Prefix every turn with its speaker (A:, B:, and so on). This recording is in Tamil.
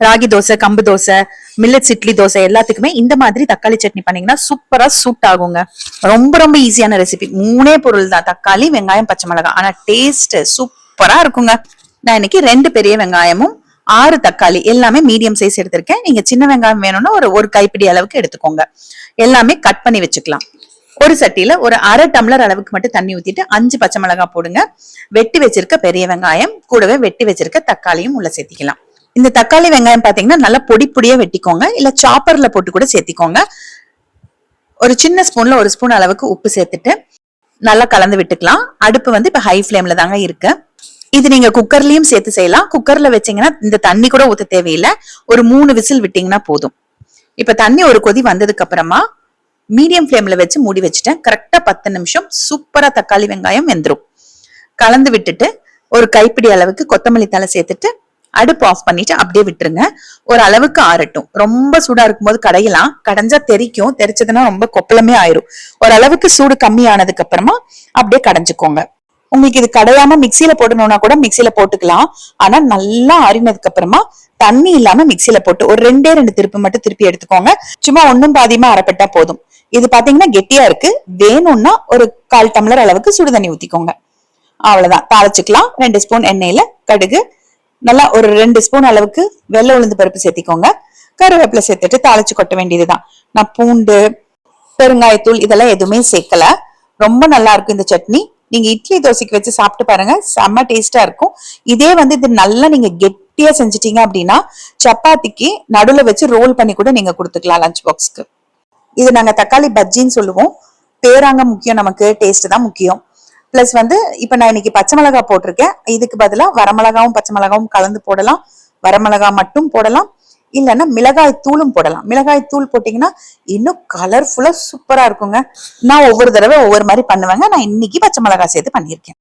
A: ராகி தோசை, கம்பு தோசை, மில்லட்ஸ் இட்லி தோசை எல்லாத்துக்குமே இந்த மாதிரி தக்காளி சட்னி பண்ணீங்கன்னா சூப்பரா சூட் ஆகுங்க. ரொம்ப ரொம்ப ஈஸியான ரெசிபி. 3 பொருள் தான், தக்காளி, வெங்காயம், பச்சை மிளகாய். ஆனா டேஸ்ட் சூப்பரா இருக்குங்க. நான் இன்னைக்கு 2 பெரிய வெங்காயமும் 6 தக்காளி எல்லாமே மீடியம் சைஸ் எடுத்திருக்கேன். நீங்க சின்ன வெங்காயம் வேணும்னா ஒரு கைப்பிடி அளவுக்கு எடுத்துக்கோங்க. எல்லாமே கட் பண்ணி வச்சுக்கலாம். ஒரு சட்டியில ஒரு 1/2 டம்ளர் அளவுக்கு மட்டும் தண்ணி ஊத்திட்டு 5 பச்சை மிளகாய் போடுங்க. வெட்டி வச்சிருக்க பெரிய வெங்காயம் கூடவே வெட்டி வச்சிருக்க தக்காளியும் உள்ள சேர்த்திக்கலாம். இந்த தக்காளி வெங்காயம் பாத்தீங்கன்னா நல்லா பொடி பொடியா வெட்டிக்கோங்க, இல்ல சாப்பர்ல போட்டு கூட சேர்த்திக்கோங்க. ஒரு சின்ன ஸ்பூன்ல 1 ஸ்பூன் அளவுக்கு உப்பு சேர்த்துட்டு நல்லா கலந்து விட்டுக்கலாம். அடுப்பு வந்து இப்ப ஹை ஃபிளேம்ல தாங்க இருக்கு. இது நீங்க குக்கர்லயும் சேர்த்து செய்யலாம். குக்கர்ல வச்சீங்கன்னா இந்த தண்ணி கூட ஊத்த தேவையில்லை. ஒரு 3 விசில் விட்டீங்கன்னா போதும். இப்ப தண்ணி ஒரு கொதி வந்ததுக்கு அப்புறமா மீடியம் ஃபிளேம்ல வச்சு மூடி வச்சுட்டேன். கரெக்டா 10 நிமிஷம் சூப்பரா தக்காளி வெங்காயம் வெந்துரும். கலந்து விட்டுட்டு ஒரு கைப்பிடி அளவுக்கு கொத்தமல்லி தழை சேர்த்துட்டு அடுப்பு ஆஃப் பண்ணிட்டு அப்படியே விட்டுருங்க. ஒரு அளவுக்கு ஆறட்டும். ரொம்ப சூடா இருக்கும்போது கடையலாம், கடைஞ்சா தெரிக்கும், தெரிச்சதுன்னா ரொம்ப கொப்பளமே ஆயிரும். ஒரு அளவுக்கு சூடு கம்மி ஆனதுக்கு அப்புறமா அப்படியே கடைஞ்சுக்கோங்க. உங்களுக்கு இது கடையாம மிக்சியில போடணும்னா கூட மிக்சியில போட்டுக்கலாம். ஆனா நல்லா ஆறினதுக்கு அப்புறமா தண்ணி இல்லாம மிக்சியில போட்டு ஒரு 2 திருப்பு மட்டும் திருப்பி எடுத்துக்கோங்க. சும்மா ஒன்னும் பாதியமா அரைப்பட்டா போதும். இது பாத்தீங்கன்னா கெட்டியா இருக்கு. வேணும்னா ஒரு 1/4 டம்ளர் அளவுக்கு சுடு தண்ணி ஊத்திக்கோங்க. அவ்வளவுதான். தாளிச்சுக்கலாம். 2 ஸ்பூன் எண்ணெயில கடுகு, நல்லா ஒரு 2 ஸ்பூன் அளவுக்கு வெள்ளை உளுந்து பருப்பு சேர்த்திக்கோங்க. கருவேப்பிலை சேர்த்துட்டு தாளிச்சு கொட்ட வேண்டியதுதான். நான் பூண்டு, பெருங்காயத்தூள் இதெல்லாம் எதுவுமே சேர்க்கல. ரொம்ப நல்லா இருக்கும் இந்த சட்னி. நீங்க இட்லி தோசைக்கு வச்சு சாப்பிட்டு பாருங்க, செம்ம டேஸ்டா இருக்கும். இதே வந்து இது நல்லா நீங்க கெட்டியா செஞ்சிட்டீங்க அப்படின்னா சப்பாத்திக்கு நடுவுல வச்சு ரோல் பண்ணி கூட நீங்க கொடுத்துக்கலாம் லஞ்ச் பாக்ஸ்க்கு. இது நாங்க தக்காளி பஜ்ஜின்னு சொல்லுவோம். பேராங்க முக்கியம், நமக்கு டேஸ்ட் தான் முக்கியம். பிளஸ் வந்து இப்ப நான் இன்னைக்கு பச்சை மிளகாய் போட்டிருக்கேன். இதுக்கு பதிலா வரமிளகாவும் பச்சை மிளகாவும் கலந்து போடலாம். வரமிளகாய் மட்டும் போடலாம், இல்லைன்னா மிளகாய் தூளும் போடலாம். மிளகாய் தூள் போட்டீங்கன்னா இன்னும் கலர்ஃபுல்லா சூப்பரா இருக்குங்க. நான் ஒவ்வொரு தடவை ஒவ்வொரு மாதிரி பண்ணுவேங்க. நான் இன்னைக்கு பச்சை மிளகாய் சேர்த்து பண்ணியிருக்கேன்.